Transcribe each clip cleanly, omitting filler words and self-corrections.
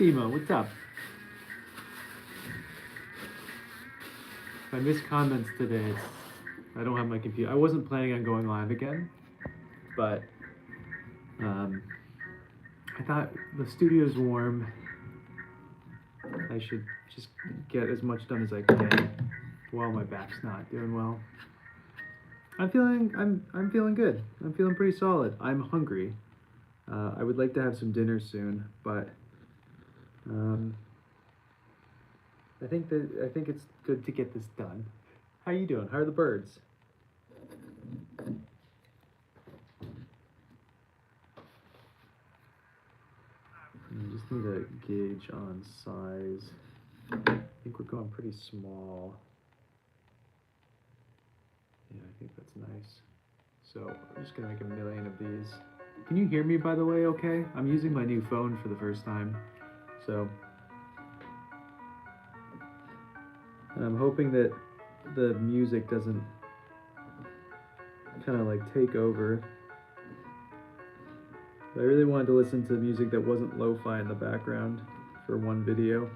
Emo, what's up? If I miss comments today, I don't have my computer. I wasn't planning on going live again, but um, I thought the studio's warm. I should just get as much done as I can while my back's not doing well. I'm feeling good. I'm feeling pretty solid. I'm hungry. I would like to have some dinner soon, but I think it's good to get this done. How are you doing? How are the birds? I just need a gauge on size. I think we're going pretty small. Yeah, I think that's nice. So I'm just gonna make a million of these. Can you hear me, by the way, okay? I'm using my new phone for the first time. So, and I'm hoping that the music doesn't kind of like take over. I really wanted to listen to music that wasn't lo-fi in the background for one video.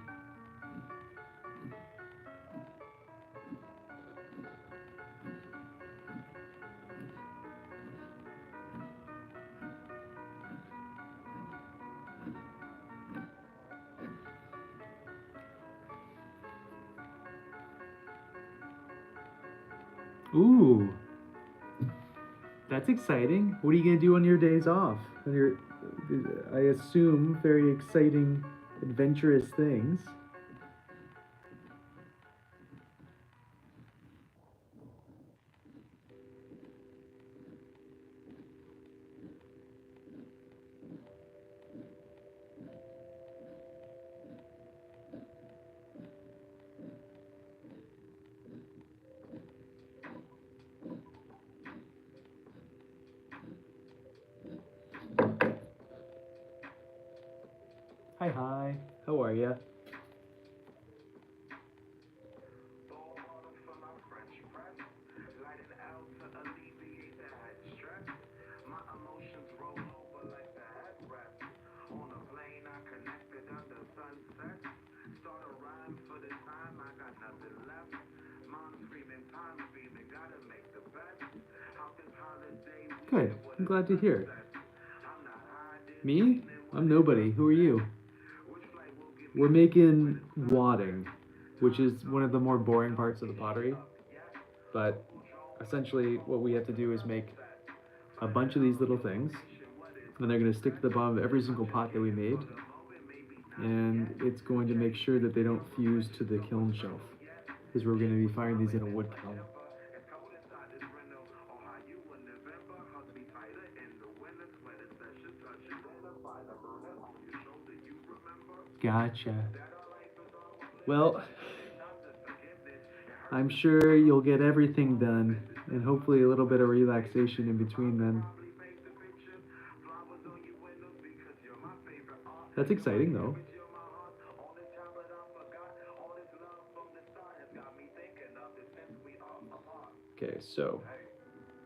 Ooh, that's exciting. What are you gonna do on your days off? I assume, very exciting, adventurous things. Hi, how are ya? Good, I'm glad to hear it. Me? I'm nobody. Who are you? We're making wadding, which is one of the more boring parts of the pottery. But essentially, what we have to do is make a bunch of these little things, and they're going to stick to the bottom of every single pot that we made. And it's going to make sure that they don't fuse to the kiln shelf, because we're going to be firing these in a wood kiln. Gotcha. Well, I'm sure you'll get everything done, and hopefully a little bit of relaxation in between then. That's exciting though. Okay, so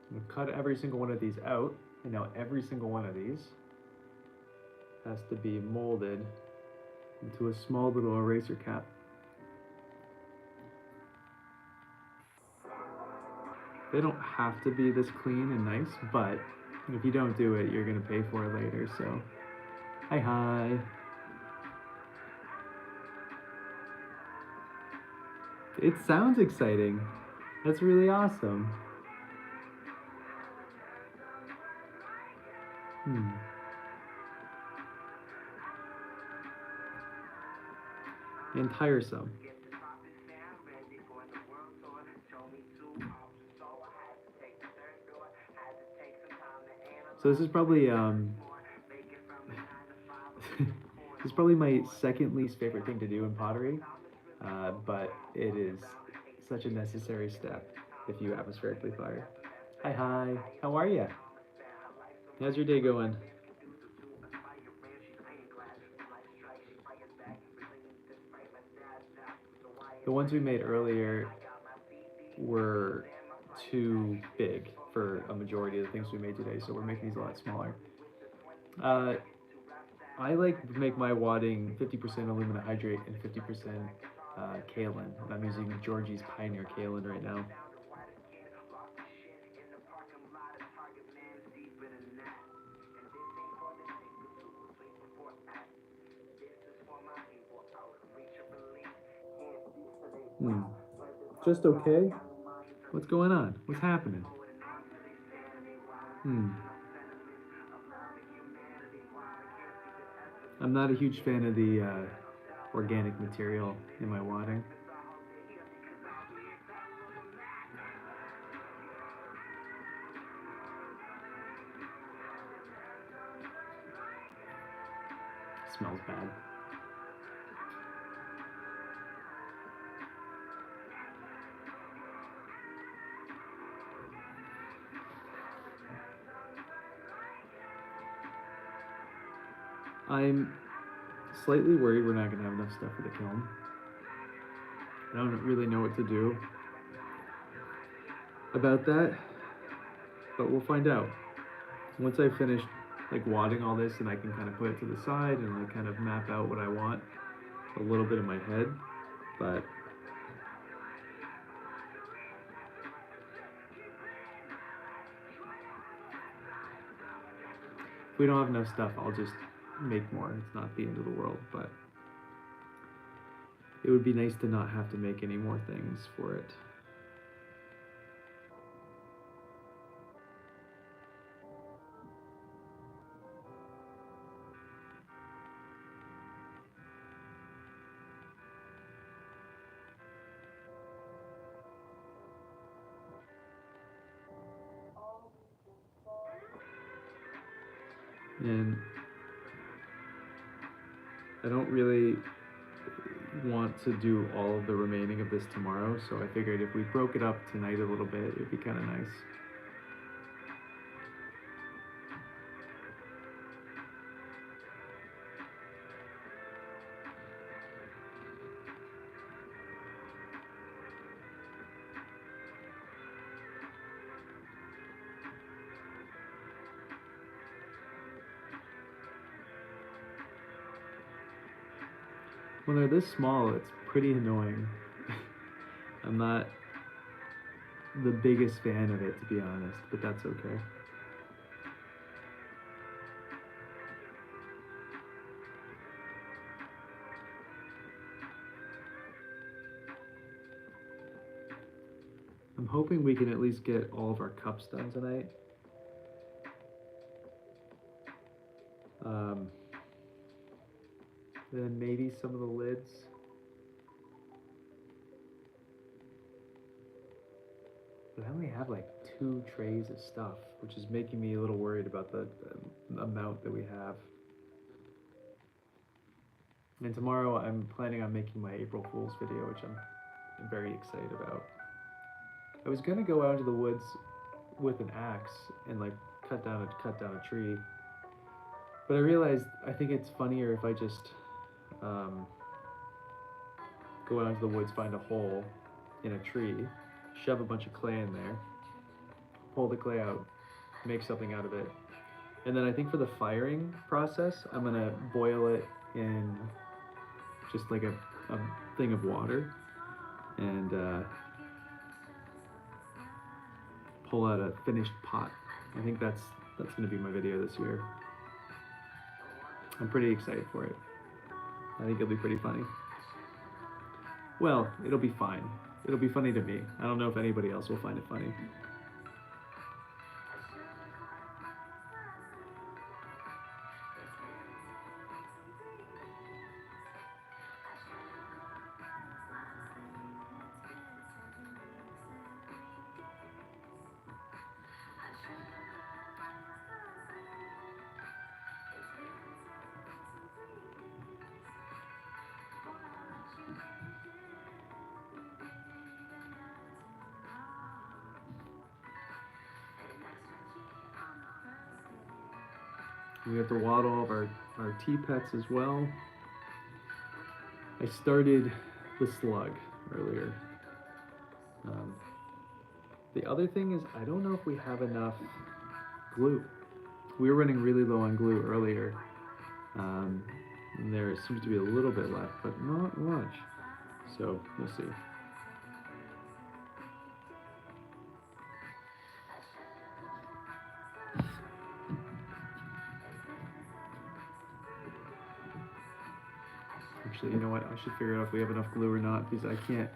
I'm gonna cut every single one of these out, and now every single one of these has to be molded into a small little eraser cap. They don't have to be this clean and nice, but if you don't do it, you're gonna pay for it later, so. Hi. It sounds exciting. That's really awesome. And tiresome. So this is probably this is probably my second least favorite thing to do in pottery, but it is such a necessary step if you atmospherically fire. Hi, how are ya? How's your day going? The ones we made earlier were too big for a majority of the things we made today, so we're making these a lot smaller. I like to make my wadding 50% alumina hydrate and 50% kaolin. And I'm using Georgie's Pioneer Kaolin right now. Just okay? What's going on? What's happening? I'm not a huge fan of the organic material in my wadding. Smells bad. I'm slightly worried we're not going to have enough stuff for the kiln. I don't really know what to do about that, but we'll find out. Once I've finished like wadding all this, and I can kind of put it to the side and like kind of map out what I want a little bit in my head. But if we don't have enough stuff, I'll just make more. It's not the end of the world, but it would be nice to not have to make any more things for it. And I don't really want to do all of the remaining of this tomorrow, so I figured if we broke it up tonight a little bit, it'd be kind of nice. When they're this small, it's pretty annoying. I'm not the biggest fan of it, to be honest, but that's okay. I'm hoping we can at least get all of our cups done tonight. Then maybe some of the lids. But I only have like 2 trays of stuff, which is making me a little worried about the amount that we have. And tomorrow I'm planning on making my April Fool's video, which I'm very excited about. I was gonna go out into the woods with an axe and like cut down a tree, but I realized I think it's funnier if I just go out into the woods, find a hole in a tree, shove a bunch of clay in there, pull the clay out, make something out of it, and then I think for the firing process, I'm gonna boil it in just like a thing of water and pull out a finished pot. I think that's gonna be my video this year. I'm pretty excited for it. I think it'll be pretty funny. Well, it'll be fine. It'll be funny to me. I don't know if anybody else will find it funny. We have to waddle all of our tea pets as well. I started the slug earlier. The other thing is I don't know if we have enough glue. We were running really low on glue earlier, And there seems to be a little bit left, but not much. So we'll see. Actually, you know what? I should figure out if we have enough glue or not, because I can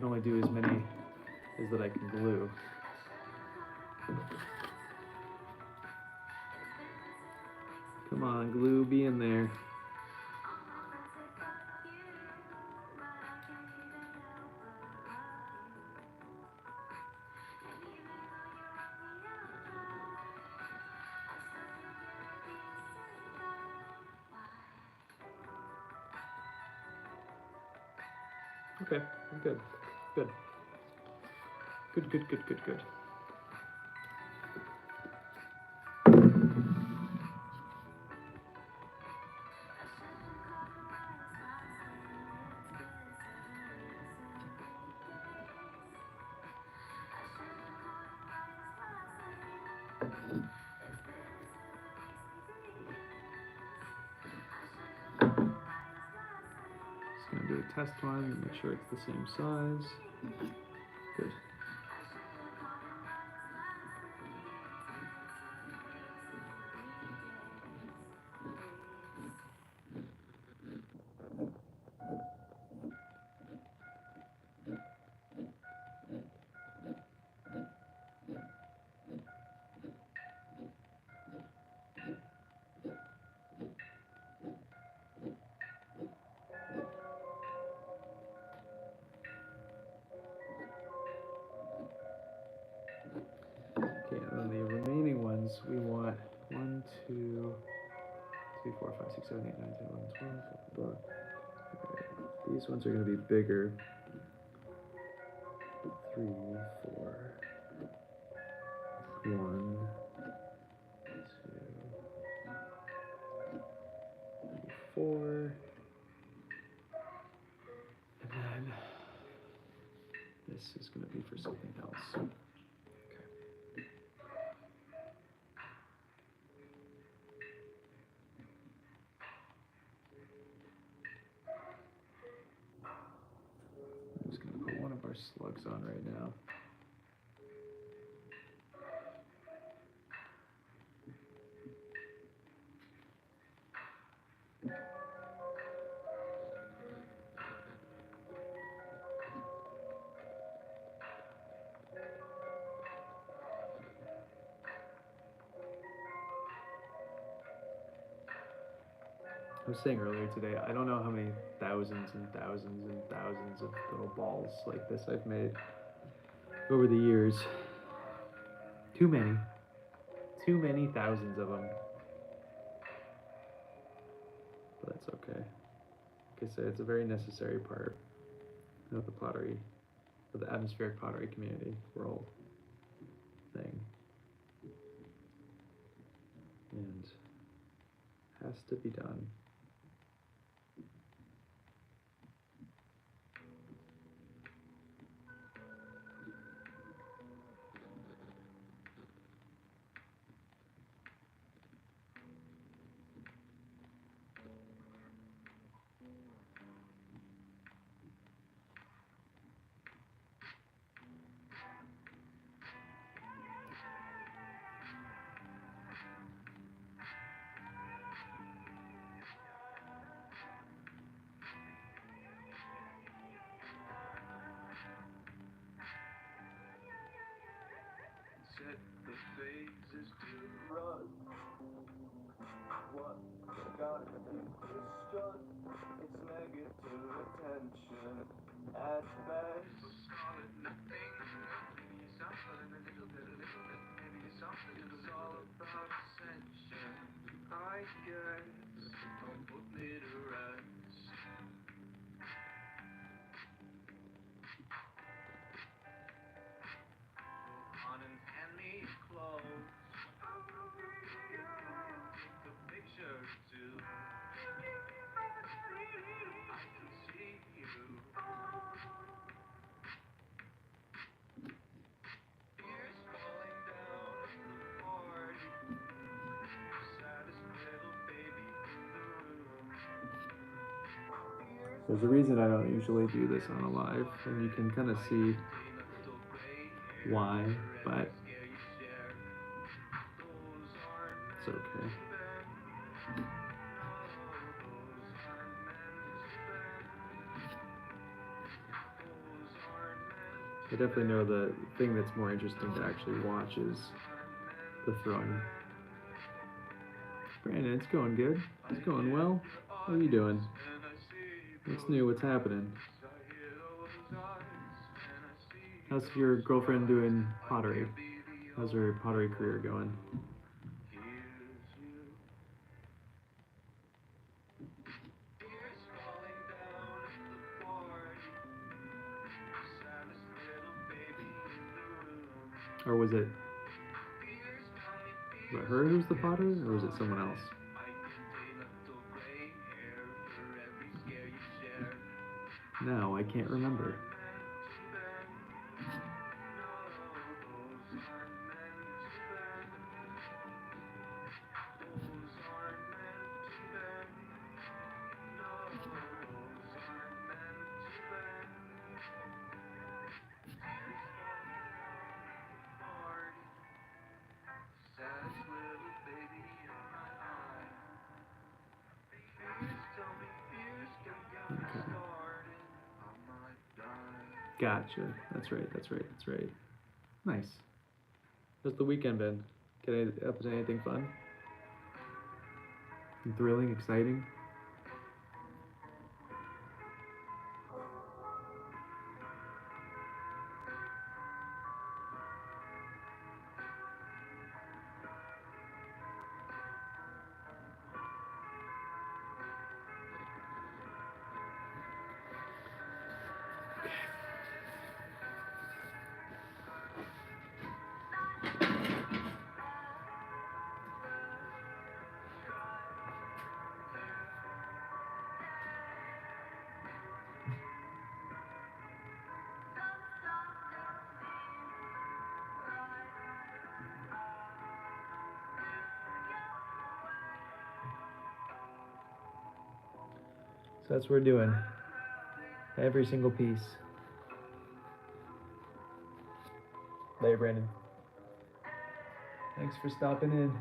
only do as many as that I can glue. Come on, glue, be in there. Okay, I'm good. Good. Good, good, good, good, good. Just gonna do a test one and make sure it's the same size. Good. Okay, and then the remaining ones we want 1, 2, 3, 4, 5, 6, 7, 8, 9, 10, 11, 12, blah, blah. Okay. These ones are going to be bigger. 3, 4, 1, 2, 3, 4. And then this is going to be for something else. Okay. I'm just going to put one of our slugs on right now. I was saying earlier today, I don't know how many thousands and thousands and thousands of little balls like this I've made over the years. Too many. Too many thousands of them. But that's okay. Like I said, it's a very necessary part of the pottery, of the atmospheric pottery community world thing. And has to be done. Set the phases to run. What got you to strut? It's negative attention at best. Solid nothing. Maybe something a little bit, maybe something. It's all about ascension, I guess. Don't put me to rest. On and hand me clothes. Take a picture too. I can see you. There's a reason I don't usually do this on a live, and you can kind of see why, but it's okay. I definitely know the thing that's more interesting to actually watch is the throwing. Brandon, it's going good. It's going well. How are you doing? What's new? What's happening? How's your girlfriend doing pottery? How's her pottery career going? Or was it her who's the potter, or was it someone else? No, I can't remember. Okay. Gotcha. That's right. Nice. How's the weekend been? Get up to anything fun? Thrilling, exciting? So that's what we're doing. Every single piece. Later, Brandon. Thanks for stopping in.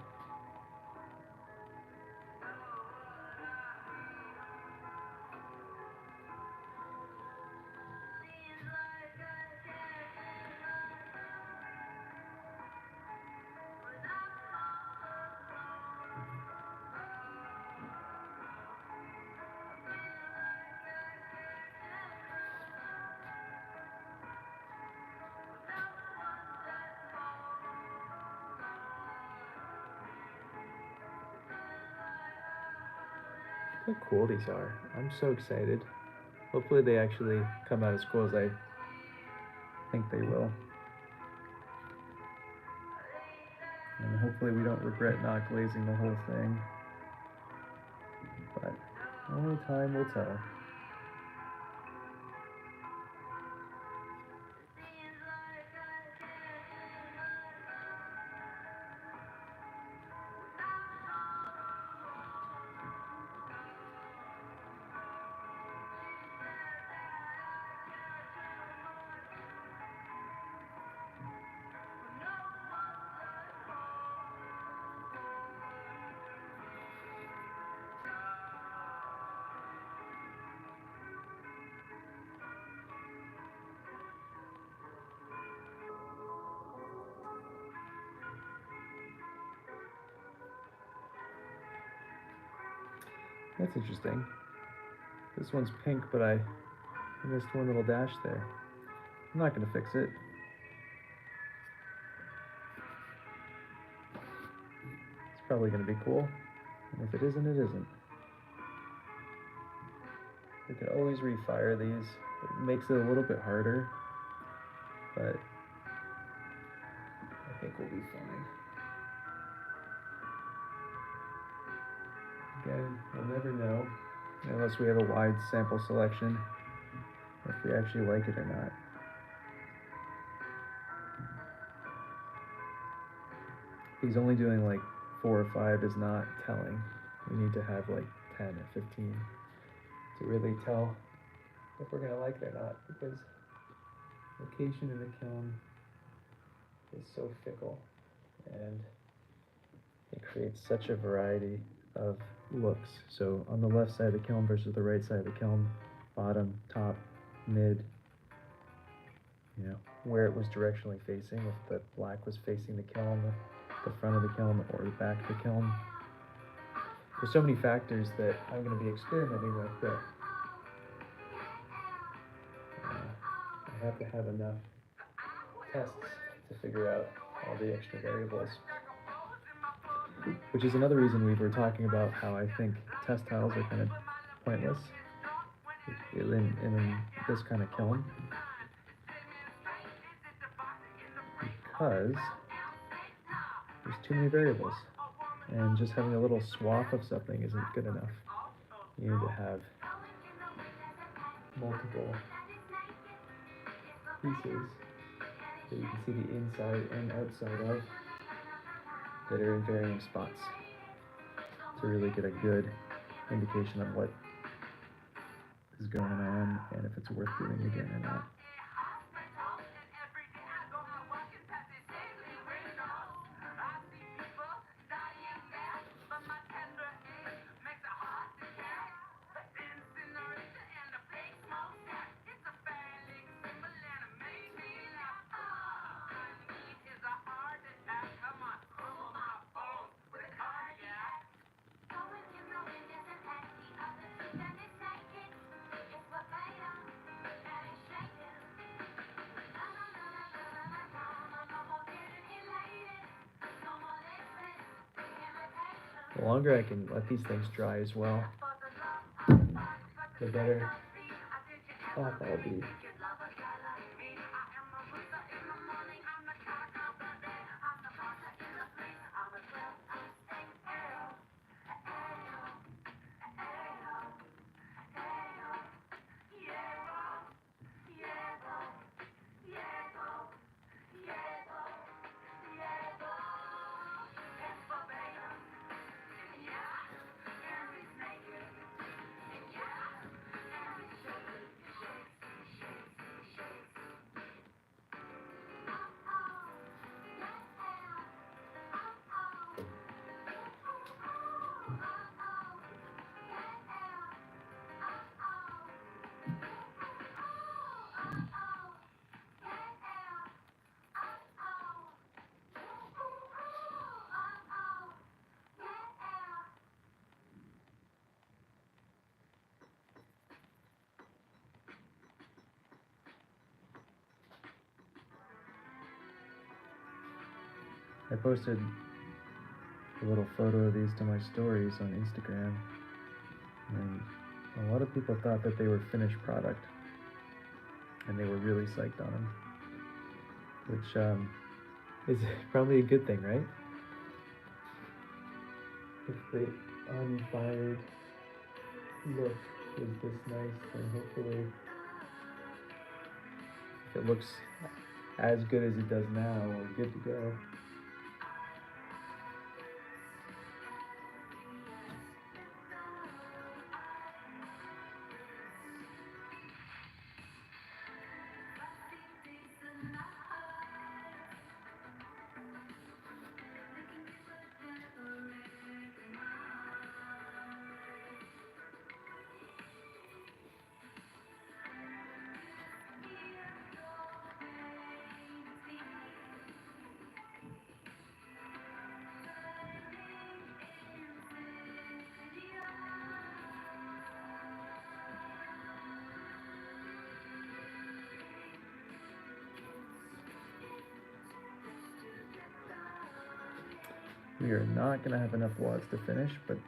Look how cool these are. I'm so excited. Hopefully they actually come out as cool as I think they will. And hopefully we don't regret not glazing the whole thing. But only time will tell. That's interesting. This one's pink, but I missed one little dash there. I'm not gonna fix it. It's probably gonna be cool. And if it isn't, it isn't. We can always refire these. It makes it a little bit harder, but I think we'll be fine. Again, we'll never know unless we have a wide sample selection if we actually like it or not. He's only doing like 4 or 5 is not telling. We need to have like 10 or 15 to really tell if we're gonna like it or not, because location in the kiln is so fickle, and it creates such a variety of looks. So on the left side of the kiln versus the right side of the kiln, bottom, top, mid, you know, where it was directionally facing, if the black was facing the kiln, the front of the kiln, or the back of the kiln. There's so many factors that I'm going to be experimenting with that I have to have enough tests to figure out all the extra variables. Which is another reason we were talking about how I think test tiles are kind of pointless in this kind of kiln. Because there's too many variables. And just having a little swath of something isn't good enough. You need to have multiple pieces that you can see the inside and outside of that are in varying spots to really get a good indication of what is going on and if it's worth doing again or not. The longer I can let these things dry as well, the better off I'll be. I posted a little photo of these to my stories on Instagram, and a lot of people thought that they were finished product, and they were really psyched on them, which is probably a good thing, right? If the unfired look is this nice, and hopefully if it looks as good as it does now, we're good to go. We are not going to have enough wads to finish, but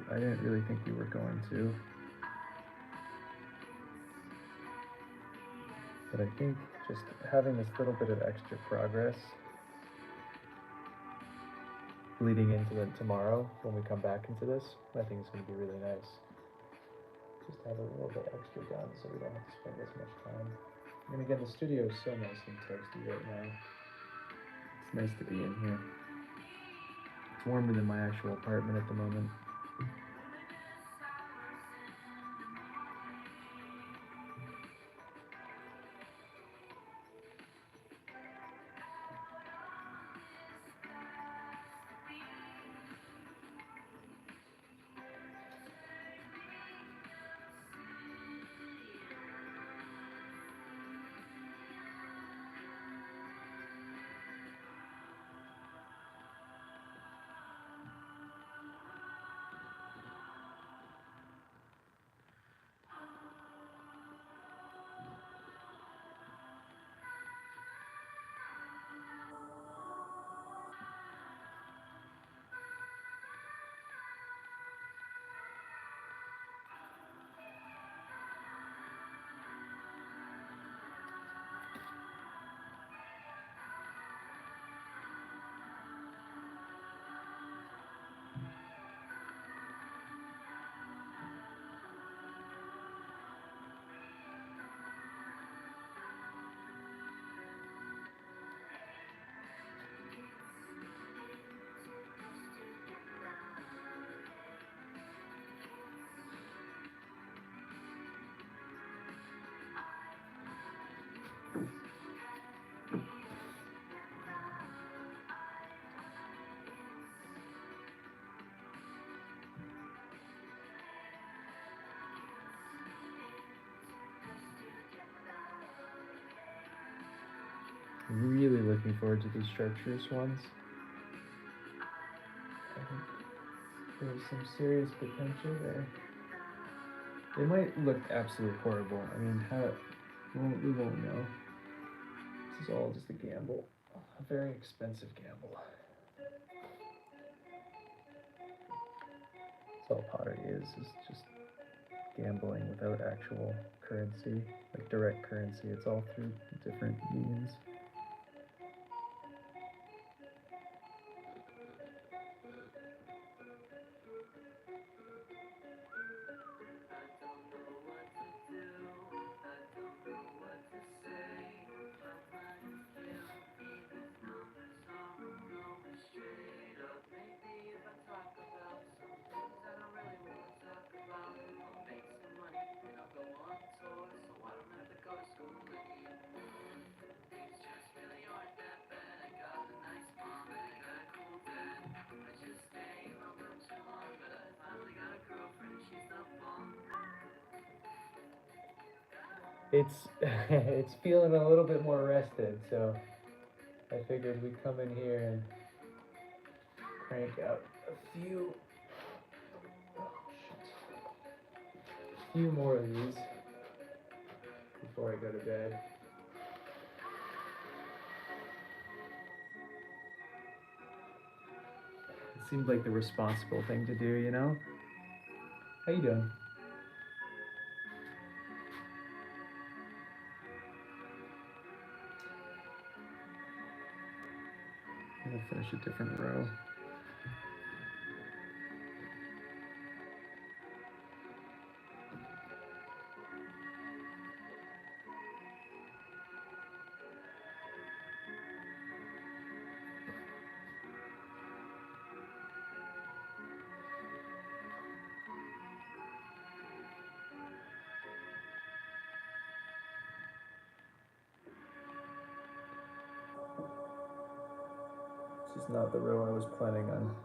I didn't really think we were going to. But I think just having this little bit of extra progress leading into tomorrow when we come back into this, I think it's going to be really nice. Just have a little bit extra done so we don't have to spend as much time. And again, the studio is so nice and toasty right now. It's nice to be in here. It's warmer than my actual apartment at the moment. Really looking forward to these chartreuse ones. I think there's some serious potential there. They might look absolutely horrible. I mean, we won't know. This is all just a gamble, a very expensive gamble. That's all pottery is just gambling without actual currency, like direct currency. It's all through different means. It's feeling a little bit more rested, so I figured we'd come in here and crank out a few more of these before I go to bed. It seemed like the responsible thing to do, you know? How you doing? I'm gonna finish a different row. This is not the row I was planning on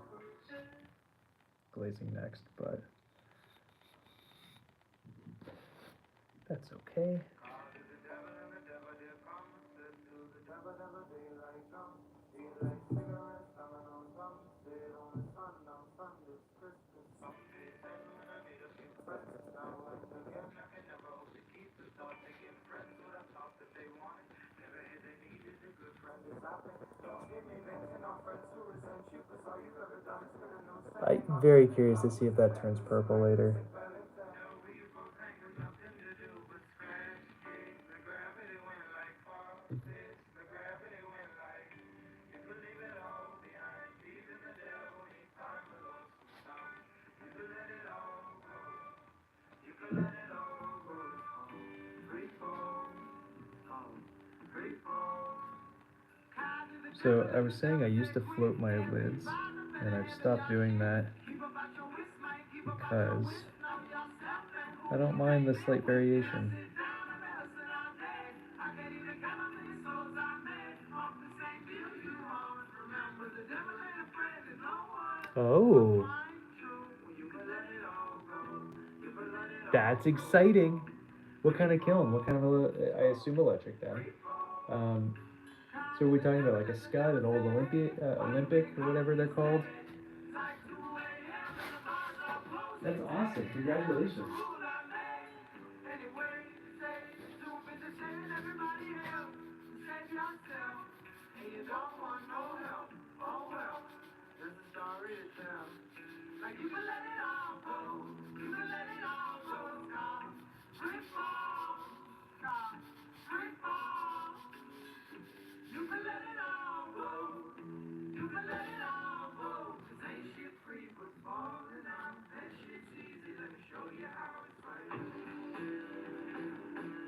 glazing next, but that's okay. I'm very curious to see if that turns purple later. So I was saying I used to float my lids, and I've stopped doing that because I don't mind the slight variation. Oh, that's exciting. What kind of kiln? What kind of, I assume electric then. So we're talking about like a Scud, an old Olympic or whatever they're called. That's awesome. Congratulations.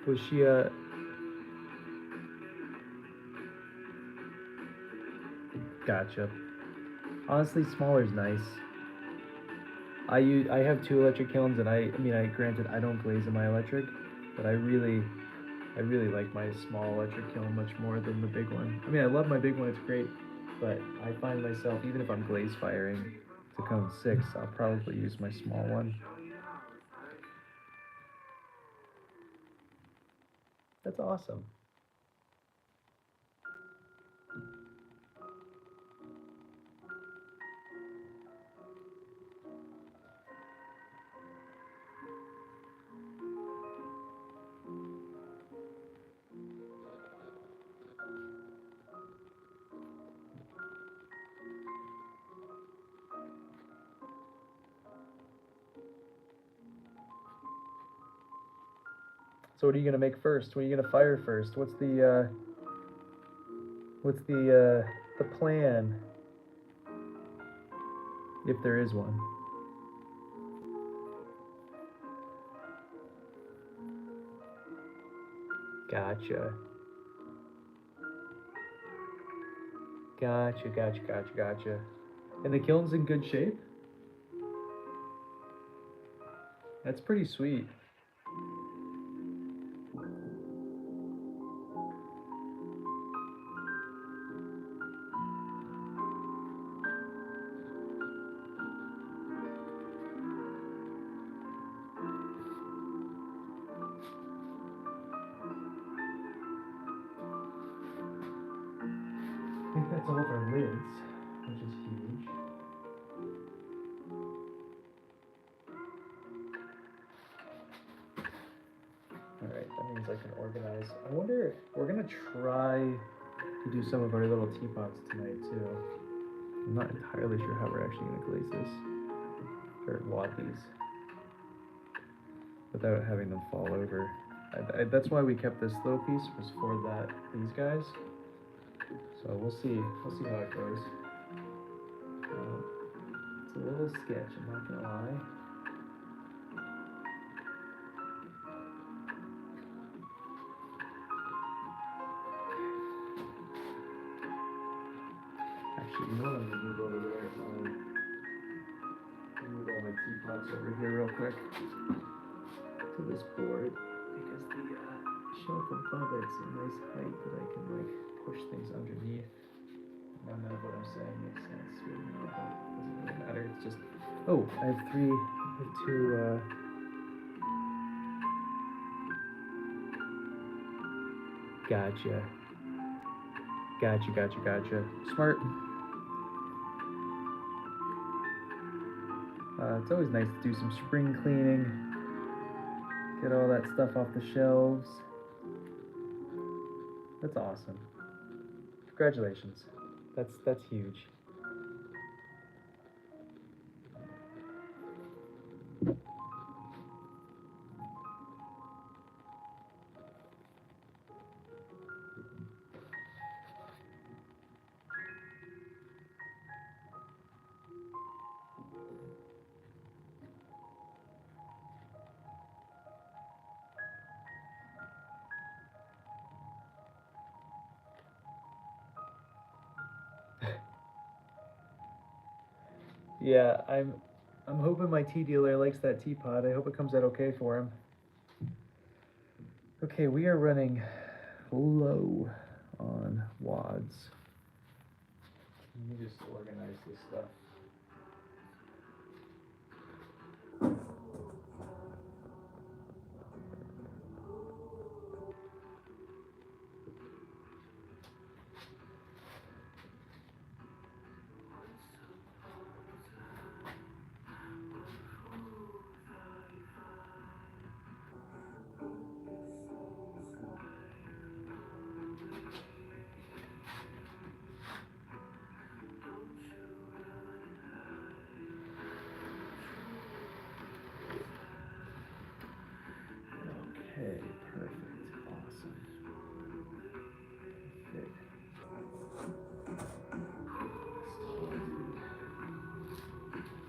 Was she Gotcha. Honestly, smaller is nice. I have two electric kilns, and I mean, granted I don't glaze in my electric, but I really I really like my small electric kiln much more than the big one. I mean, I love my big one, it's great, but I find myself, even if I'm glaze firing to cone 6, I'll probably use my small one. That's awesome. So what are you gonna make first? What are you gonna fire first? What's the plan, if there is one? Gotcha. Gotcha. And the kiln's in good shape? That's pretty sweet. I think that's all of our lids, which is huge. Alright, that means I can organize. I wonder, we're gonna try to do some of our little teapots tonight too. I'm not entirely sure how we're actually gonna glaze this, or wad these, without having them fall over. That's why we kept this little piece, was for these guys. So we'll see how it goes. It's a little sketch, I'm not gonna lie. Actually, you know what, I'm gonna move over there. Move all my teapots over here real quick to this board, because the shelf above it's a nice height that I can like push things underneath. None of what I'm saying makes sense right now, but it doesn't really matter. It's just, oh, I have two. Gotcha. Smart. It's always nice to do some spring cleaning, get all that stuff off the shelves. That's awesome. Congratulations. That's huge. Yeah, I'm hoping my tea dealer likes that teapot. I hope it comes out okay for him. Okay, we are running low on wads. Let me just organize this stuff. Okay, perfect, awesome. Okay.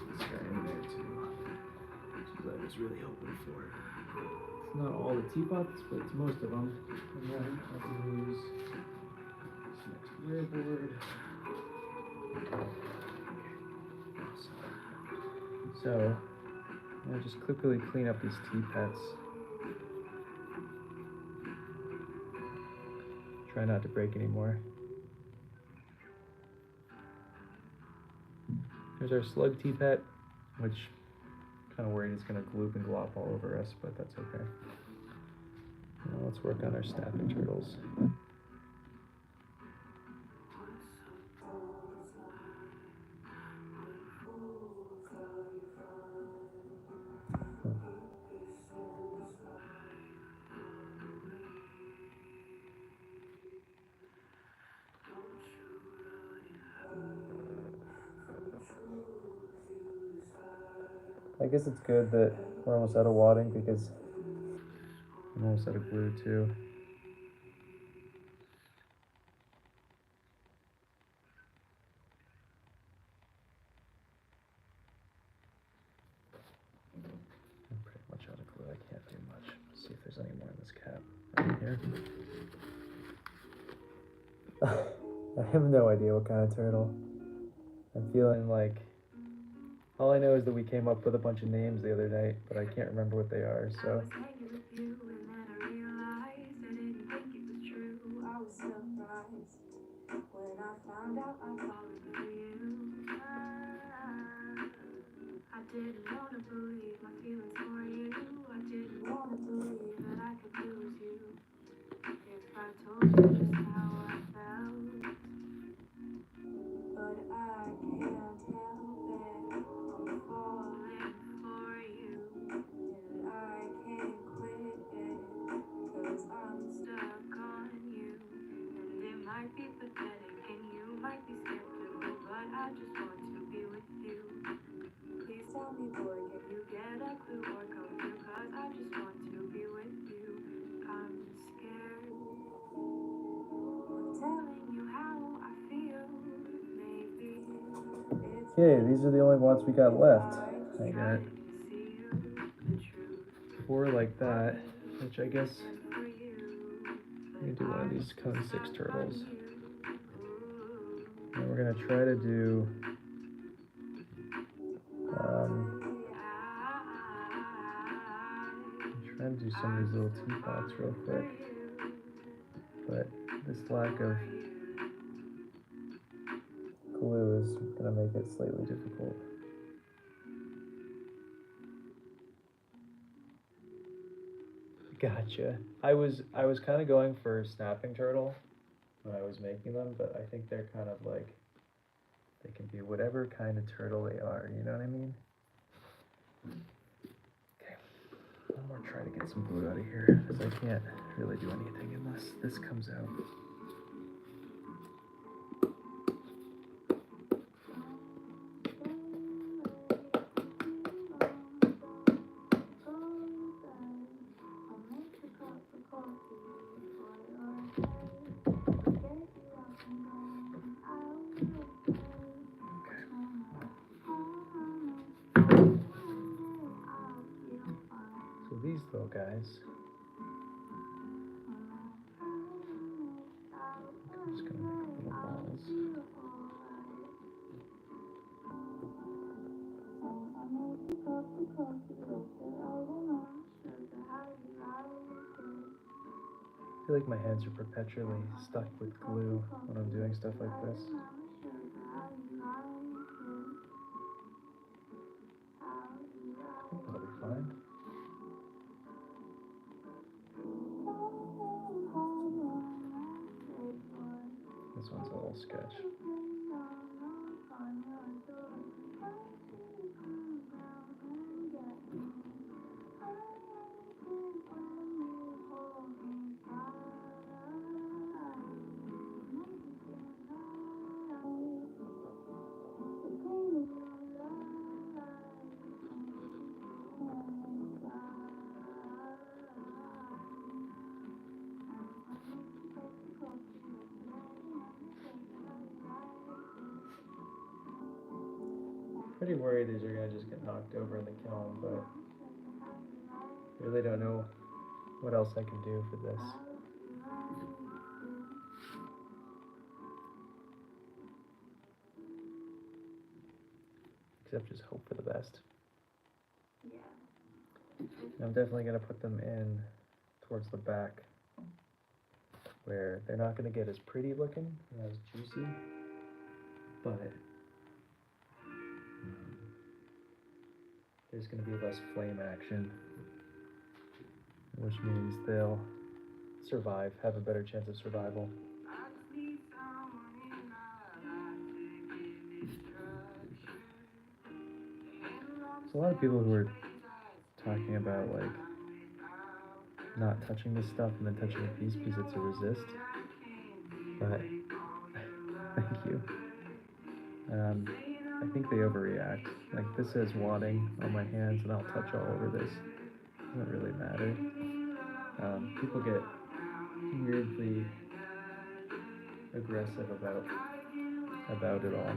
This guy in there too. That's what I was really hoping for. It's not all the teapots, but it's most of them. And then I can use this next rear board. So I'm gonna just quickly clean up these teapots. Try not to break anymore. Here's our slug tea pet, which kind of worried it's going to gloop and glop all over us, but that's okay. Now let's work on our snapping turtles. I guess it's good that we're almost out of wadding because I'm almost out of glue too. I'm pretty much out of glue. I can't do much. Let's see if there's any more in this cap right here. I have no idea what kind of turtle. I'm feeling like all I know is that we came up with a bunch of names the other night, but I can't remember what they are, so. When I found out I fallen for you, I didn't want to believe my feelings for you. I didn't want to believe that I could lose you. If I told you just how I felt, but I can't help it. I'm falling for you, and I can't quit it, 'cause I'm stuck on you. And it might be pathetic and you might be skeptical, but I just want to be with you. Please tell me, boy, can you get a clue or come through? 'Cause I just want to be with you. I'm scared of telling you how I feel. Maybe it's Okay, these are the only ones we got left. I got 4 like that, which I guess we can do one of these cone 6 turtles. And we're gonna try to do I'm trying to do some of these little teapots real quick, but this lack of glue is gonna make it slightly difficult. Gotcha. I was kind of going for snapping turtle when I was making them, but I think they're kind of like they can be whatever kind of turtle they are. You know what I mean? Okay. I'm gonna try to get some glue out of here because I can't really do anything unless this comes out. So these little guys, I'm just gonna make little balls. I feel like my hands are perpetually stuck with glue when I'm doing stuff like this. I think that'll be fine. This one's a little sketch. Pretty worried these are gonna just get knocked over in the kiln, but I really don't know what else I can do for this. Except just hope for the best. Yeah. I'm definitely gonna put them in towards the back where they're not going to get as pretty looking and as juicy, but there's going to be less flame action, which means they'll survive, have a better chance of survival. There's a lot of people who are talking about like not touching this stuff and then touching a piece because it's a resist, but thank you. I think they overreact. Like this says wadding on my hands and I'll touch all over this. Doesn't really matter. People get weirdly aggressive about it all,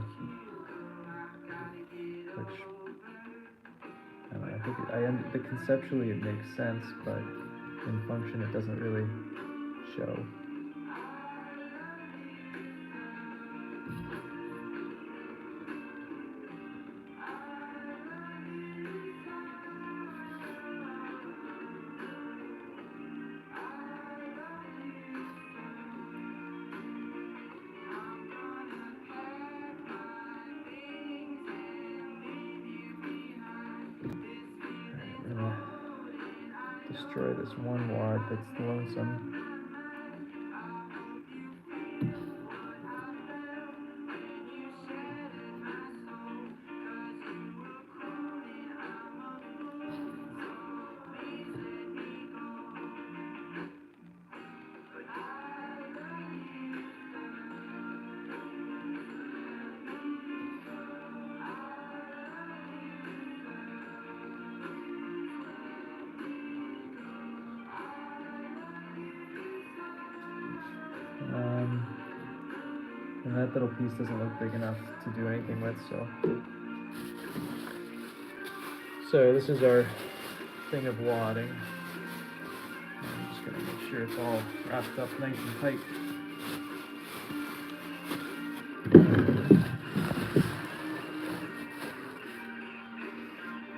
which I don't know. I think the conceptually it makes sense, but in function it doesn't really show. Destroy this one wad that's lonesome. And that little piece doesn't look big enough to do anything with, so this is our thing of wadding. I'm just gonna make sure it's all wrapped up nice and tight.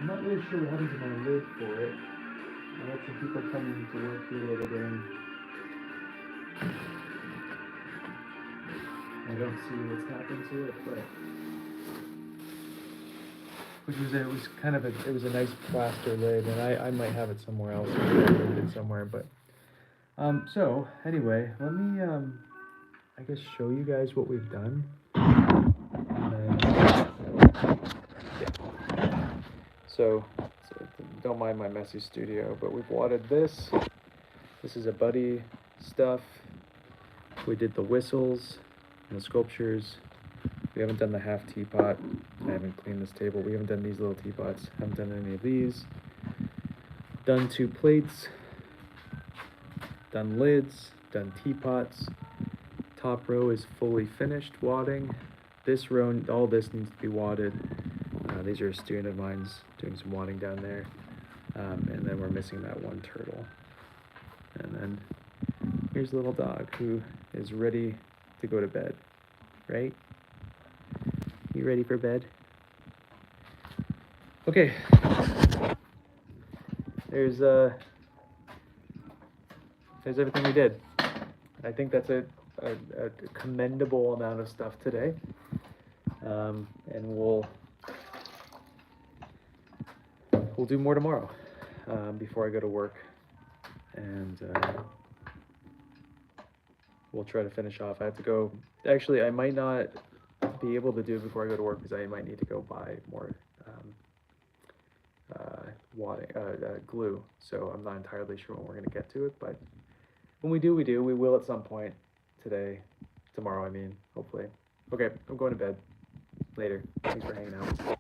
I'm not really sure what happens to my lid for it. I had some people coming to work here the other day. I don't see what's happened to it, but it was a nice plaster lid, and I might have it somewhere else, somewhere, but so anyway, let me I guess show you guys what we've done. And then, yeah. So don't mind my messy studio, but we've wadded this. This is a buddy stuff. We did the whistles and the sculptures. We haven't done the half teapot. I haven't cleaned this table. We haven't done these little teapots. Haven't done any of these. Done 2 plates. Done lids. Done teapots. Top row is fully finished wadding. This row, all this needs to be wadded. These are a student of mine's doing some wadding down there. And then we're missing that one turtle. And then here's the little dog who is ready to go to bed, right? You ready for bed? Okay. There's everything we did. I think that's a commendable amount of stuff today. And we'll do more tomorrow before I go to work. And we'll try to finish off. I have to go. Actually, I might not be able to do it before I go to work because I might need to go buy more glue. So I'm not entirely sure when we're going to get to it, but when we do, we do. We will at some point today, tomorrow, I mean, hopefully. Okay, I'm going to bed. Later. Thanks for hanging out.